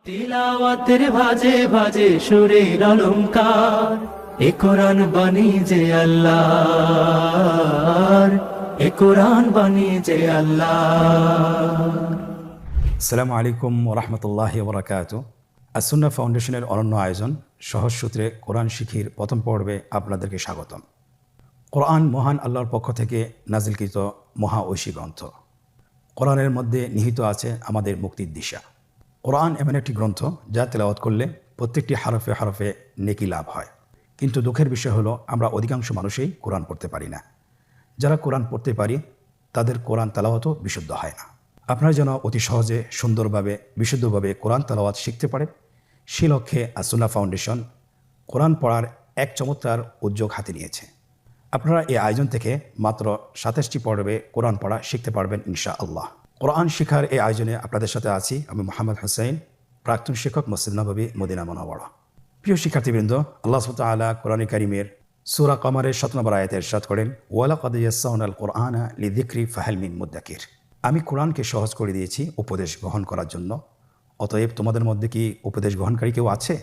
তিলাওয়াতের ভাজে ভাজে সুরের অলংকার, এ কোরআন বাণী যে আল্লাহর, এ কোরআন বাণী যে আল্লাহর। আসসালামু আলাইকুম ওরহমতুল্লাহি ওবরাকাতুহু। আসুন্নাহ ফাউন্ডেশনের অনন্য আয়োজন সহজ সূত্রে কোরআন শিখির প্রথম পর্বে আপনাদেরকে স্বাগতম। কোরআন মহান আল্লাহর পক্ষ থেকে নাজিলকৃত মহা ঐশী গ্রন্থ। কোরআনের মধ্যে নিহিত আছে আমাদের মুক্তির দিশা। কোরআন এমন একটি গ্রন্থ যা তেলাওয়াত করলে প্রত্যেকটি হরফে হরফে নেকি লাভ হয়। কিন্তু দুঃখের বিষয় হলো আমরা অধিকাংশ মানুষই কোরআন পড়তে পারি না। যারা কোরআন পড়তে পারি তাদের কোরআন তেলাওয়াতও বিশুদ্ধ হয় না। আপনারা যেন অতি সহজে সুন্দরভাবে বিশুদ্ধভাবে কোরআন তেলাওয়াত শিখতে পারেন, সে লক্ষ্যে আসুন্নাহ ফাউন্ডেশন কোরআন পড়ার এক চমৎকার উদ্যোগ হাতে নিয়েছে। আপনারা এই আয়োজন থেকে মাত্র 27টি পর্বে কোরআন পড়া শিখতে পারবেন ইনশাআল্লাহ। কোরআন শিখার এই আয়োজনে আপনাদের সাথে আছি আমি মোহাম্মদ হোসেন, প্রাক্তন শিক্ষক মসজিদ নববী মদিনা মুনাওয়ারা। প্রিয় শিক্ষার্থীবৃন্দ, আল্লাহ সুবহানাহু ওয়া তাআলা কোরআন কারীমের সূরা কমারের 7 নম্বর আয়াতে ইরশাদ করেন, ওয়ালাকাদ ইয়াসসারনাল কোরআনা লিযিকরি ফাহাল মিন মুদ্দাকির। আমি কোরআনকে সহজ করে দিয়েছি উপদেশ গ্রহণ করার জন্য, অতএব তোমাদের মধ্যে কি উপদেশ গ্রহণকারী কেউ আছে?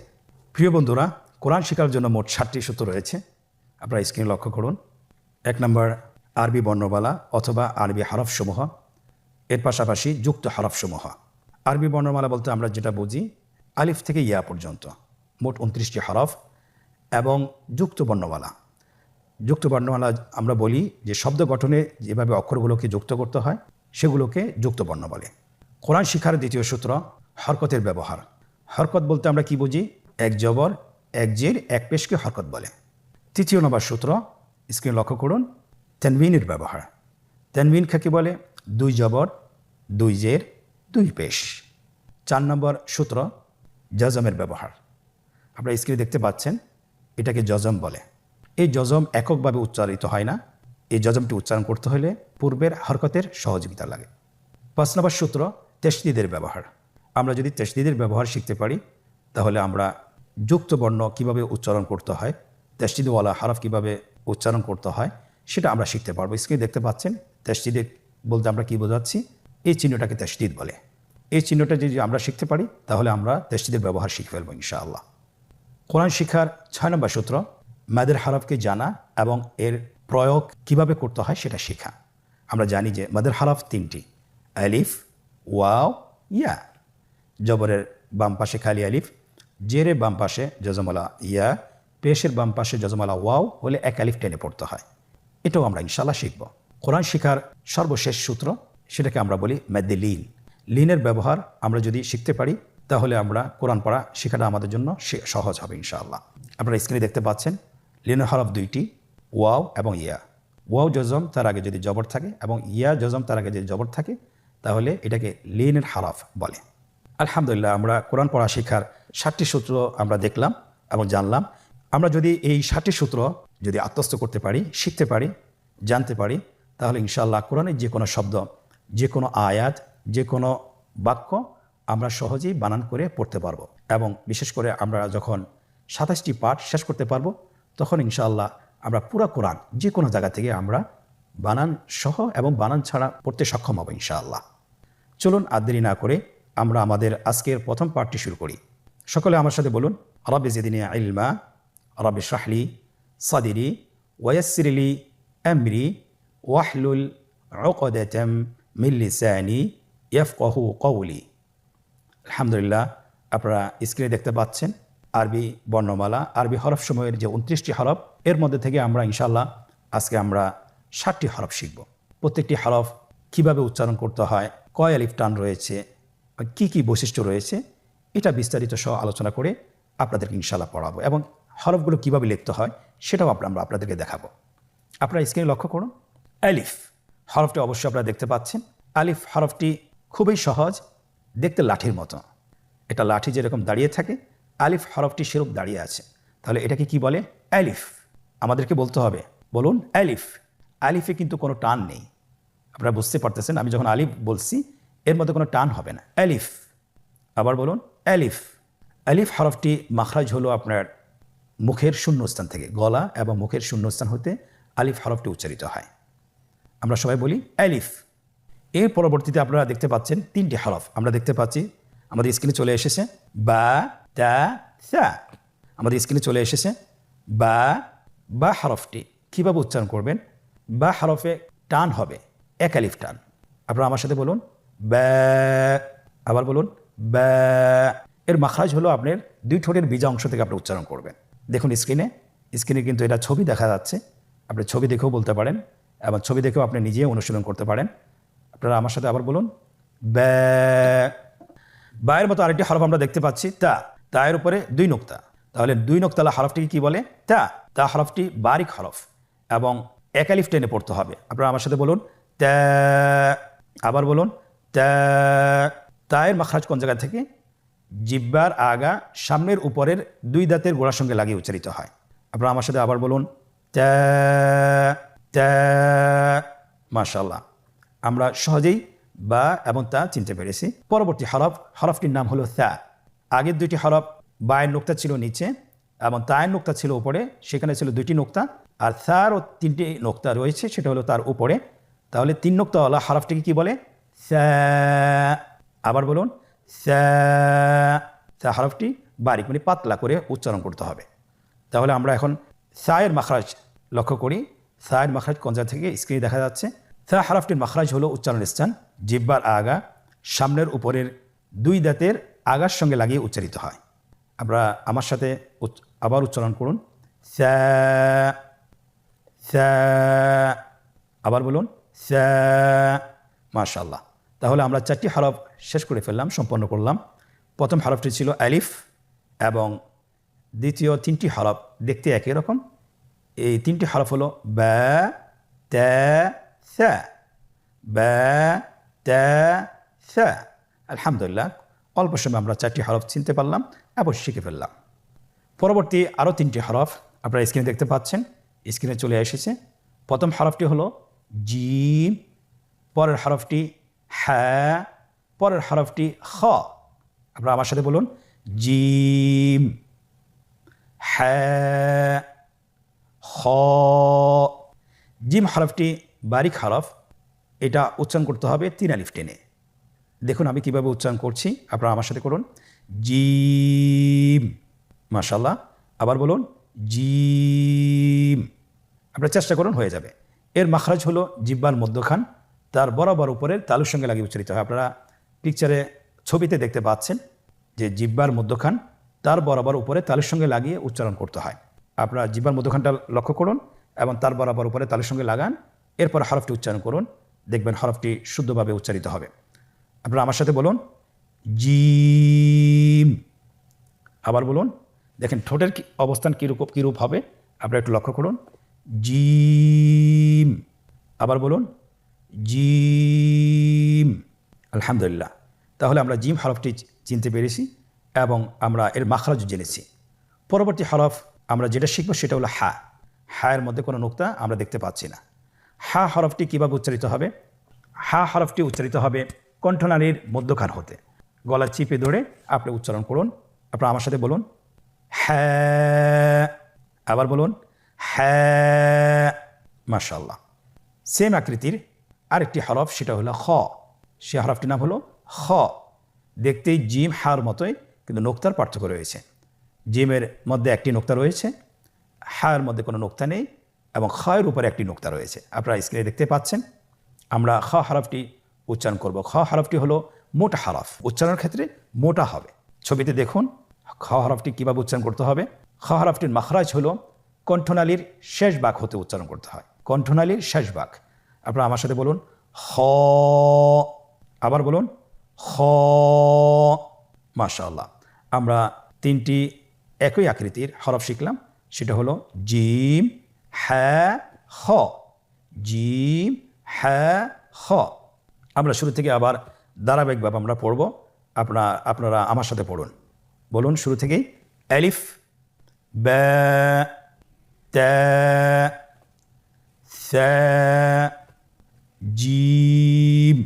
প্রিয় বন্ধুরা, কোরআন শেখার জন্য মোট 7টি সূত্র রয়েছে। আপনারা স্ক্রিনে লক্ষ্য করুন। 1 নম্বর আরবি বর্ণমালা অথবা আরবি হরফসমূহ, এর পাশাপাশি যুক্ত হরফসমূহ। আরবি বর্ণমালা বলতে আমরা যেটা বুঝি আলিফ থেকে ইয়া পর্যন্ত মোট 29টি হরফ, এবং যুক্ত বর্ণমালা। যুক্ত বর্ণমালা আমরা বলি যে শব্দ গঠনে যেভাবে অক্ষরগুলোকে যুক্ত করতে হয় সেগুলোকে যুক্ত বর্ণ বলে। কোরআন শিখার দ্বিতীয় সূত্র হরকতের ব্যবহার। হরকত বলতে আমরা কি বুঝি? এক জবর, এক জের, এক পেশকে হরকত বলে। তৃতীয় নম্বর সূত্র, স্ক্রিনে লক্ষ্য করুন, তানবিনের ব্যবহার। তানবিন কাকে বলে? 2 জবর, 2 জের, 2 পেশ। 4 নম্বর সূত্র জজমের ব্যবহার। আপনারা স্ক্রিনে দেখতে পাচ্ছেন, এটাকে জজম বলে। এই জজম এককভাবে উচ্চারিত হয় না, এই জজমটি উচ্চারণ করতে হলে পূর্বের হরকতের সহযোগিতা লাগে। 5 নম্বর সূত্র তাশদীদের ব্যবহার। আমরা যদি তাশদীদের ব্যবহার শিখতে পারি তাহলে আমরা যুক্ত বর্ণ কীভাবে উচ্চারণ করতে হয়, তাশদীদওয়ালা হরফ কীভাবে উচ্চারণ করতে হয় সেটা আমরা শিখতে পারবো। স্ক্রিনে দেখতে পাচ্ছেন, তাশদীদ বলতে আমরা কী বোঝাচ্ছি? এই চিহ্নটাকে তাশদীদ বলে। এই চিহ্নটা যদি আমরা শিখতে পারি তাহলে আমরা তাশদীদের ব্যবহার শিখে ফেলবো ইনশাআল্লাহ। কোরআন শিখার 6 নম্বর সূত্র মাদের হরফকে জানা এবং এর প্রয়োগ কিভাবে করতে হয় সেটা শেখা। আমরা জানি যে মাদের হরফ 3টি, আলিফ, ওয়াও, ইয়া। জবরের বাম পাশে খালি আলিফ, জেরের বাম পাশে জজমওয়ালা ইয়া, পেশের বাম পাশে জজমওয়ালা ওয়াও হলে এক আলিফ টেনে পড়তে হয়। এটাও আমরা ইনশাআল্লাহ শিখব। কোরআন শিখার সর্বশেষ সূত্র, সেটাকে আমরা বলি মাদ্দে লিন। লিনের ব্যবহার আমরা যদি শিখতে পারি তাহলে আমরা কোরআন পড়া শেখাটা আমাদের জন্য সহজ হবে ইনশাআল্লাহ। আপনারা স্ক্রিনে দেখতে পাচ্ছেন, লিনের হরফ 2টি, ওয়াও এবং ইয়া। ওয়াও জজম তার আগে যদি জবর থাকে এবং ইয়া জজম তার আগে যদি জবর থাকে তাহলে এটাকে লিনের হরফ বলে। আলহামদুলিল্লাহ, আমরা কোরআন পড়া শেখার 7টি সূত্র আমরা দেখলাম এবং জানলাম। আমরা যদি এই 7টি সূত্র যদি আত্মস্থ করতে পারি, শিখতে পারি, জানতে পারি, তাহলে ইনশাআল্লাহ কোরআনের যে কোনো শব্দ, যে কোনো আয়াত, যে কোনো বাক্য আমরা সহজেই বানান করে পড়তে পারবো। এবং বিশেষ করে আমরা যখন 27টি পাঠ শেষ করতে পারবো তখন ইনশাআল্লাহ আমরা পুরো কোরআন যে কোনো জায়গা থেকে আমরা বানান সহ এবং বানান ছাড়া পড়তে সক্ষম হব ইনশাআল্লাহ। চলুন আর দেরি না করে আমরা আমাদের আজকের প্রথম পাঠটি শুরু করি। সকলে আমার সাথে বলুন, রব্বি জিদনি ইলমা, রব্বি ইশরাহ লি সাদরি ওয়ায়াসসির লি আমরি ওয়াহলুল উকদাতাম মিন লিসানি ইয়াফকাহু কওলি। আলহামদুলিল্লাহ, আপনারা স্ক্রিনে দেখতে পাচ্ছেন আরবি বর্ণমালা, আরবি হরফসমূহের যে 29টি হরফ, এর মধ্যে থেকে আমরা ইনশাআল্লাহ আজকে আমরা 7টি হরফ শিখব। প্রত্যেকটি হরফ কিভাবে উচ্চারণ করতে হয়, কয় আলিফ টান রয়েছে, কি কি বৈশিষ্ট্য রয়েছে, এটা বিস্তারিত সহ আলোচনা করে আপনাদেরকে ইনশাআল্লাহ পড়াবো এবং হরফগুলো কিভাবে লিখতে হয় সেটাও আমরা আপনাদেরকে দেখাবো। আপনারা স্ক্রিনে লক্ষ্য করুন, আলিফ হরফটি অবশ্যই আপনারা দেখতে পাচ্ছেন। আলিফ হরফটি খুবই সহজ, দেখতে লাঠির মতো। এটা লাঠি যেরকম দাঁড়িয়ে থাকে, আলিফ হরফটি সেরূপ দাঁড়িয়ে আছে। তাহলে এটাকে কি বলে? আলিফ। আমাদেরকে বলতে হবে, বলুন আলিফ। আলিফে কিন্তু কোনো টান নেই, আপনারা বুঝতে পারতেছেন। আমি যখন আলিফ বলছি এর মধ্যে কোনো টান হবে না, আলিফ। আবার বলুন আলিফ। আলিফ হরফটি মাখরাজ হলো আপনার মুখের শূন্যস্থান থেকে, গলা এবং মুখের শূন্যস্থান হতে আলিফ হরফটি উচ্চারিত হয়। আমরা সবাই বলি আলিফ। এর পরবর্তীতে আপনারা দেখতে পাচ্ছেন 3টি হরফ। আমরা দেখতে পাচ্ছি আমাদের স্ক্রিনে চলে এসেছে বা তা সা। আমাদের স্ক্রিনে চলে এসেছে বা হরফটি কীভাবে উচ্চারণ করবেন? বা হরফে টান হবে, এক আলিফ টান। আপনারা আমার সাথে বলুন ব্যা। আবার বলুন ব্যা। এর মাখরাজ হলো আপনার দুই ঠোঁটের বীজা অংশ থেকে আপনি উচ্চারণ করবেন। দেখুন স্ক্রিনে কিন্তু এটা ছবি দেখা যাচ্ছে। আপনি ছবি দেখেও বলতে পারেন এবং ছবি দেখেও আপনি নিজেও অনুশীলন করতে পারেন। আপনারা আমার সাথে আবার বলুন ব্যা। বায়ের মতো আরেকটি হরফ আমরা দেখতে পাচ্ছি তা। তায়ের উপরে দুই নোক্তা। তাহলে দুই নোক্তালা হরফটিকে কি বলে? তা হরফটি বারিক হরফ এবং এক আলিফ টেনে পড়তে হবে। আপনারা আমার সাথে বলুন তা। আবার বলুন তা। তায়ের মাখরাজ কোন জায়গা থেকে? জিহ্বার আগা সামনের উপরের দুই দাঁতের গোড়ার সঙ্গে লাগিয়ে উচ্চারিত হয়। আপনারা আমার সাথে আবার বলুন তা। মাশাআল্লাহ, আমরা সহজেই বা এবং তা চিনতে পেরেছি। পরবর্তী হরফটির নাম হলো তা। আগের দুইটি হরফ বায়ের নোক্তা ছিল নিচে এবং তায়ের নোক্তা ছিল উপরে, সেখানে ছিল দুইটি নোক্তা। আর তারও তিনটি নোক্তা রয়েছে, সেটা হলো তার উপরে। তাহলে তিন নোক্তাওয়ালা হরফটিকে কি বলে? সা। আবার বলুন সা। সা হরফটি বারিক মানে পাতলা করে উচ্চারণ করতে হবে। তাহলে আমরা এখন সায়ের মাখরাজ লক্ষ্য করি। সায়ের মাখরাজ কোন জায়গা থেকে? স্ক্রিনে দেখা যাচ্ছে। সা হরফটির মাখরাজ হলো উচ্চারণের স্থান জিহ্বার আগা সামনের উপরের দুই দাঁতের আগার সঙ্গে লাগিয়ে উচ্চারিত হয়। আমরা আমার সাথে আবার উচ্চারণ করুন সা। সা। আবার বলুন সা। মাশাআল্লাহ, তাহলে আমরা চারটি হরফ শেষ করে ফেললাম, সম্পন্ন করলাম। প্রথম হরফটি ছিল আলিফ এবং দ্বিতীয় তিনটি হরফ দেখতে একই রকম। এই তিনটি হরফ হলো বা তা সা। বা তা সা। আলহামদুলিল্লাহ, অল্প সময় আমরা চারটি হরফ চিনতে পারলাম এবং শিখে ফেললাম। পরবর্তী আরও তিনটি হরফ আপনারা স্ক্রিনে দেখতে পাচ্ছেন, স্ক্রিনে চলে এসেছে। প্রথম হরফটি হলো জিম, পরের হরফটি হ্যাঁ, পরের হরফটি খ। আপনারা আমার সাথে বলুন জিম হ্যাঁ খ। জিম হরফটি বারিক হরফ, এটা উচ্চারণ করতে হবে তিন আলিফ টেনে। দেখুন আমি কিভাবে উচ্চারণ করছি, আপনারা আমার সাথে করুন জিম। মাশাআল্লাহ, আবার বলুন জিম। আপনারা চেষ্টা করুন, হয়ে যাবে। এর মাখরাজ হলো জিহ্বার মধ্যখান, তার বরাবর উপরের তালুর সঙ্গে লাগিয়ে উচ্চারিত হয়। আপনারা পিকচারে ছবিতে দেখতে পাচ্ছেন যে জিহ্বার মধ্যখান তার বরাবর উপরে তালুর সঙ্গে লাগিয়ে উচ্চারণ করতে হয়। আপনারা জিহ্বার মধ্যখানটা লক্ষ্য করুন এবং তার বরাবর উপরে তালুর সঙ্গে লাগান, এরপর হরফটি উচ্চারণ করুন, দেখবেন হরফটি শুদ্ধভাবে উচ্চারিত হবে। আপনারা আমার সাথে বলুন জিম। আবার বলুন, দেখেন ঠোঁটের অবস্থান কীরূপ হবে, আপনারা একটু লক্ষ্য করুন জিম। আবার বলুন জিম। আলহামদুলিল্লাহ, তাহলে আমরা জিম হরফটি চিনতে পেরেছি এবং আমরা এর মাখরাজ জেনেছি। পরবর্তী হরফ আমরা যেটা শিখব সেটা হলো হা। হায়ের মধ্যে কোনো নোক্তা আমরা দেখতে পাচ্ছি না। হা হরফটি কীভাবে উচ্চারিত হবে? হা হরফটি উচ্চারিত হবে কণ্ঠনালীর মধ্যখান হতে। গলা চিপে ধরে আপনি উচ্চারণ করুন। আপনারা আমার সাথে বলুন হ্যাঁ। আবার বলুন হ্যাঁ। মাশাআল্লাহ, সেম আকৃতির আরেকটি হরফ, সেটা হলো খ। সে হরফটির নাম হলো খ। দেখতেই জিম হার মতোই, কিন্তু নোক্তার পার্থক্য রয়েছে। জিমের মধ্যে একটি নোক্তা রয়েছে, হার মধ্যে কোনো নোক্তা নেই এবং খয়ের উপরে একটি নোক্তা রয়েছে। আপনারা স্ক্রিনে দেখতে পাচ্ছেন। আমরা খ হরফটি উচ্চারণ করব। খ হরফটি হলো মোটা হরফ, উচ্চারণের ক্ষেত্রে মোটা হবে। ছবিতে দেখুন খ হরফটি কীভাবে উচ্চারণ করতে হবে। খ হরফটির মাখরাজ হলো কণ্ঠনালীর শেষ ভাগ হতে উচ্চারণ করতে হয়, কণ্ঠনালীর শেষ ভাগ। আপনারা আমার সাথে বলুন খ। আবার বলুন খ। মাশাআল্লাহ, আমরা তিনটি একই আকৃতির হরফ শিখলাম, সেটা হলো জিম হ্যাঁ খ। জিম হ্যাঁ খ। আমরা শুরু থেকে আবার ধারাবাহিকভাবে আমরা পড়ব। আপনারা আমার সাথে পড়ুন। বলুন শুরু থেকেই আলিফ বা তা সা জিম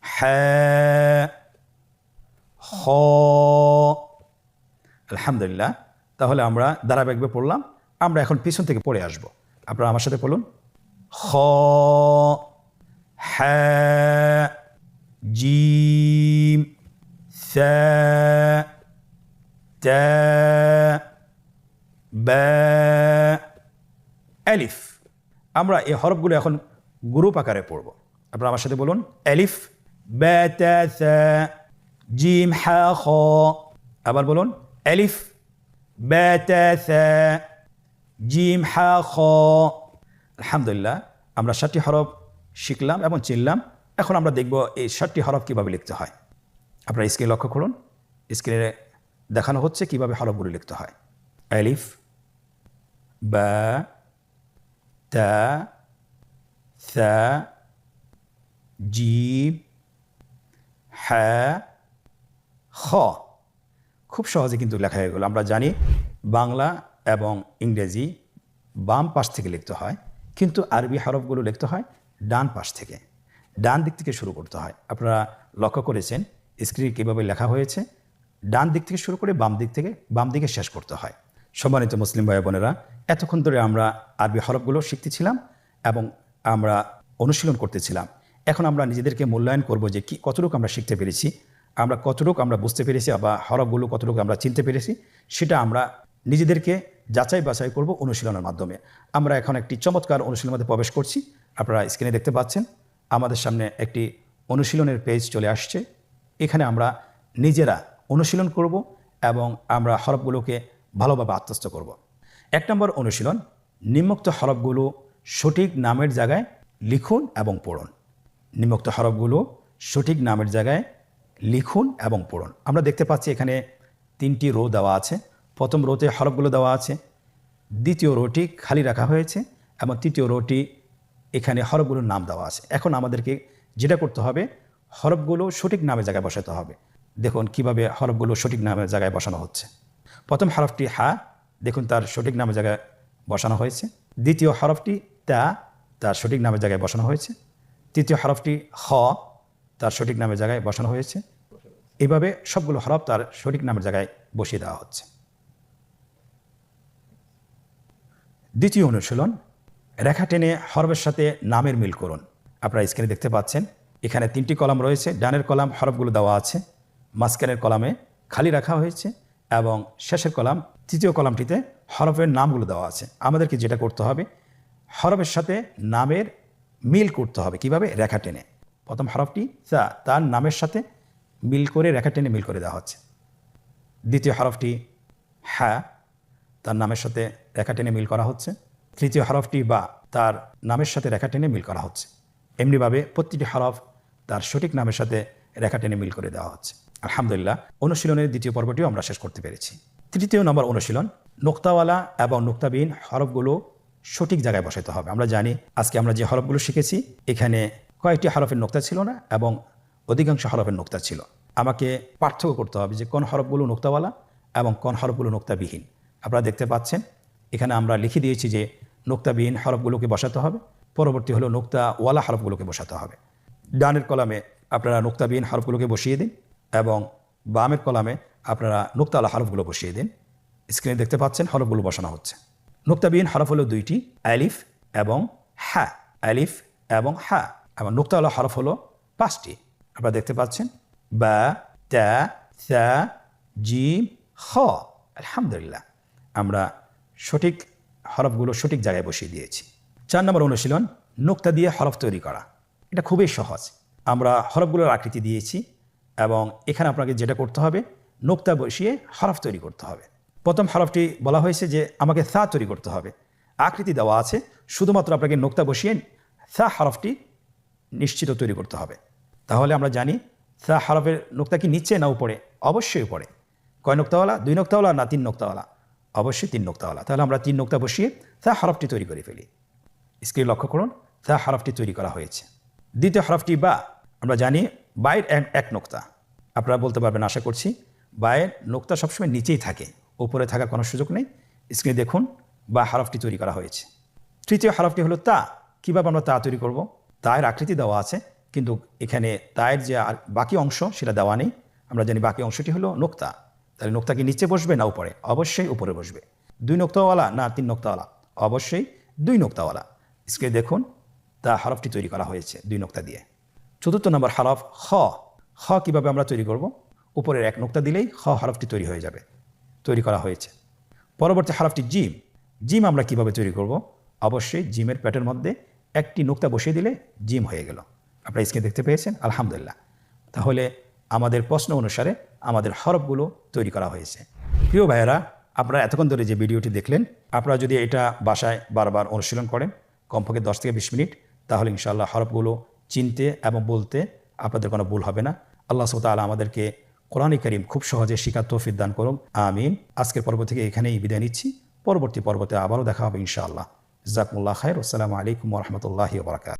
হ্যাঁ খ। আলহামদুলিল্লাহ, তাহলে আমরা ধারাবাহিকভাবে পড়লাম। আমরা এখন পিছন থেকে পড়ে আসব। আপনারা আমার সাথে বলুন খ হ্যাঁ জিম থা, তা, বা, আলিফ। আমরা এই হরফগুলো এখন গ্রুপ আকারে পড়ব। আপনারা আমার সাথে বলুন, আলিফ, বা, তা, সা, জিম, হা, খ। আবার বলুন, আলিফ, বা, তা, সা, জিম, হা, খ। আলহামদুলিল্লাহ, আমরা 7টি হরফ শিখলাম এবং চিনলাম। এখন আমরা দেখব এই 7টি হরফ কীভাবে লিখতে হয়। আপনারা স্ক্রিনে লক্ষ্য করুন, স্ক্রিনে দেখানো হচ্ছে কীভাবে হরফগুলো লিখতে হয়। আলিফ, বা, তা, সা, জিম, হা, খ। খুব সহজে কিন্তু লেখা হয়ে গেল। আমরা জানি বাংলা এবং ইংরেজি বাম পাশ থেকে লিখতে হয়, কিন্তু আরবি হরফগুলো লিখতে হয় ডান পাশ থেকে, ডান দিক থেকে শুরু করতে হয়। আপনারা লক্ষ্য করেছেন স্ক্রিনে কীভাবে লেখা হয়েছে, ডান দিক থেকে শুরু করে বাম দিকে শেষ করতে হয়। সম্মানিত মুসলিম ভাই বোনেরা, এতক্ষণ ধরে আমরা আরবি হরফগুলো শিখতেছিলাম এবং আমরা অনুশীলন করতেছিলাম। এখন আমরা নিজেদেরকে মূল্যায়ন করব যে কতটুকু আমরা শিখতে পেরেছি, আমরা কতটুকু আমরা বুঝতে পেরেছি বা হরফগুলো কতটুকু আমরা চিনতে পেরেছি, সেটা আমরা নিজেদেরকে যাচাই বাছাই করব অনুশীলনের মাধ্যমে। আমরা এখন একটি চমৎকার অনুশীলনের মধ্যে প্রবেশ করছি। আপনারা স্ক্রিনে দেখতে পাচ্ছেন আমাদের সামনে একটি অনুশীলনের পেজ চলে আসছে। এখানে আমরা নিজেরা অনুশীলন করব এবং আমরা হরফগুলোকে ভালোভাবে আত্মস্থ করব। 1 নম্বর অনুশীলন, নিম্নোক্ত হরফগুলো সঠিক নামের জায়গায় লিখুন এবং পড়ুন। নিম্নোক্ত হরফগুলো সঠিক নামের জায়গায় লিখুন এবং পড়ুন। আমরা দেখতে পাচ্ছি এখানে 3টি রো দেওয়া আছে। প্রথম রোতে হরফগুলো দেওয়া আছে, দ্বিতীয় রোটি খালি রাখা হয়েছে এবং তৃতীয় রোটি এখানে হরফগুলোর নাম দেওয়া আছে। এখন আমাদেরকে যেটা করতে হবে, হরফগুলো সঠিক নামের জায়গায় বসাতে হবে। দেখুন কিভাবে হরফগুলো সঠিক নামের জায়গায় বসানো হচ্ছে। প্রথম হরফটি হা, দেখুন তার সঠিক নামের জায়গায় বসানো হয়েছে। দ্বিতীয় হরফটি তা, তার সঠিক নামের জায়গায় বসানো হয়েছে। তৃতীয় হরফটি খ, তার সঠিক নামের জায়গায় বসানো হয়েছে। এভাবে সবগুলো হরফ তার সঠিক নামের জায়গায় বসিয়ে দেওয়া হচ্ছে। দ্বিতীয় অনুশীলন, রেখা টেনে হরফের সাথে নামের মিল করুন। আপনারা স্ক্রিনে দেখতে পাচ্ছেন এখানে 3টি কলাম রয়েছে। ডানের কলাম হরফগুলো দেওয়া আছে, মাঝখানের কলামে খালি রাখা হয়েছে এবং শেষের কলাম, তৃতীয় কলামটিতে হরফের নামগুলো দেওয়া আছে। আমাদেরকে যেটা করতে হবে, হরফের সাথে নামের মিল করতে হবে। কিভাবে? রেখা টেনে। প্রথম হরফটি সা, তার নামের সাথে মিল করে রেখা টেনে মিল করে দেওয়া হচ্ছে। দ্বিতীয় হরফটি হা, তার নামের সাথে রেখা টেনে মিল করা হচ্ছে। তৃতীয় হরফটি বা, তার নামের সাথে রেখা টেনে মিল করা হচ্ছে। এমনিভাবে প্রতিটি হরফ তার সঠিক নামের সাথে রেখা টেনে মিল করে দেওয়া হচ্ছে। আলহামদুলিল্লাহ, অনুশীলনের দ্বিতীয় পর্বটিও আমরা শেষ করতে পেরেছি। তৃতীয় নম্বর অনুশীলন, নোক্তাওয়ালা এবং নোক্তাবিহীন হরফগুলো সঠিক জায়গায় বসাতে হবে। আমরা জানি আজকে আমরা যে হরফগুলো শিখেছি এখানে কয়েকটি হরফের নোক্তা ছিল না এবং অধিকাংশ হরফের নোক্তা ছিল। আমাকে পার্থক্য করতে হবে যে কোন হরফগুলো নোক্তাওয়ালা এবং কোন হরফগুলো নোক্তাবিহীন। আপনারা দেখতে পাচ্ছেন এখানে আমরা লিখে দিয়েছি যে নোক্তাবিহীন হরফগুলোকে বসাতে হবে, পরবর্তী হলো নোক্তাওয়ালা হরফগুলোকে বসাতে হবে। ডানের কলামে আপনারা নোক্তাবিহীন হরফগুলোকে বসিয়ে দিন এবং বামের কলামে আপনারা নোক্তাওয়ালা হরফগুলো বসিয়ে দিন। স্ক্রিনে দেখতে পাচ্ছেন হরফগুলো বসানো হচ্ছে। নোক্তাবিহীন হরফ হলো 2টি, আলিফ এবং হা। আলিফ এবং হা। এবং নোক্তাওয়ালা হরফ হলো 5টি। আপনারা দেখতে পাচ্ছেন বা, তা, সা, জিম, খ। আলহামদুলিল্লাহ, আমরা সঠিক হরফগুলো সঠিক জায়গায় বসিয়ে দিয়েছি। 4 নম্বর অনুশীলন, নোক্তা দিয়ে হরফ তৈরি করা। এটা খুবই সহজ। আমরা হরফগুলোর আকৃতি দিয়েছি এবং এখানে আপনাকে যেটা করতে হবে, নোক্তা বসিয়ে হরফ তৈরি করতে হবে। প্রথম হরফটি বলা হয়েছে যে আমাকে সা তৈরি করতে হবে। আকৃতি দেওয়া আছে, শুধুমাত্র আপনাকে নোক্তা বসিয়ে সা হরফটি নিশ্চিত তৈরি করতে হবে। তাহলে আমরা জানি সা হরফের নোক্তা কি নিচে না উপরে? অবশ্যই উপরে। কয় নোক্তাওয়ালা? 2 নোক্তাওয়ালা না 3 নোক্তাওয়ালা? অবশ্যই 3 নোক্তাওয়ালা। তাহলে আমরা 3 নোক্তা বসিয়ে সা হরফটি তৈরি করে ফেলি। স্ক্রিনে লক্ষ্য করুন, সা হরফটি তৈরি করা হয়েছে। দ্বিতীয় হরফটি বা। আমরা জানি বায়ের 1 নোক্তা। আপনারা বলতে পারবেন আশা করছি, বায়ের নোক্তা সবসময় নিচেই থাকে, উপরে থাকার কোনো সুযোগ নেই। স্ক্রিনে দেখুন বা হরফটি তৈরি করা হয়েছে। তৃতীয় হরফটি হলো তা। কীভাবে আমরা তা তৈরি করব? তায়ের আকৃতি দেওয়া আছে, কিন্তু এখানে তায়ের যে বাকি অংশ সেটা দেওয়া নেই। আমরা জানি বাকি অংশটি হলো নোক্তা। তাহলে নোক্তা কি নিচে বসবে না উপরে? অবশ্যই উপরে বসবে। 2 নোক্তাওয়ালা না 3 নোক্তাওয়ালা? অবশ্যই 2 নোক্তাওয়ালা। স্ক্রিনে দেখুন তা হরফটি তৈরি করা হয়েছে 2 নোক্তা দিয়ে। চতুর্থ নম্বর হরফ খ। খ কীভাবে আমরা তৈরি করব? উপরের এক নোক্তা দিলেই খ হরফটি তৈরি হয়ে যাবে, তৈরি করা হয়েছে। পরবর্তী হরফটি জিম। জিম আমরা কিভাবে তৈরি করব? অবশ্যই জিমের প্যাটের মধ্যে একটি নোক্তা বসিয়ে দিলে জিম হয়ে গেল। আপনারা স্ক্রিনে দেখতে পেয়েছেন, আলহামদুলিল্লাহ। তাহলে আমাদের প্রশ্ন অনুসারে আমাদের হরফগুলো তৈরি করা হয়েছে। প্রিয় ভাইয়েরা, আপনারা এতক্ষণ ধরে যে ভিডিওটি দেখলেন, আপনারা যদি এটা বাসায় বারবার অনুশীলন করেন কমপক্ষে 10 থেকে 20 মিনিট, তাহলে ইনশাআল্লাহ হরফগুলো চিনতে এবং বলতে আপনাদের কোনো ভুল হবে না। আল্লাহ সুবহানাহু ওয়া তাআলা আমাদেরকে কোরআনে কারীম খুব সহজে শিখার তৌফিক দান করুন, আমিন। আজকের পর্ব থেকে এখানেই বিদায় নিচ্ছি। পরবর্তী পর্বতে আবারও দেখা হবে ইনশাআল্লাহ। জাযাকুমুল্লাহ খায়র। আসসালামু আলাইকুম ওয়া রাহমাতুল্লাহি ওয়া বারাকাতুহু।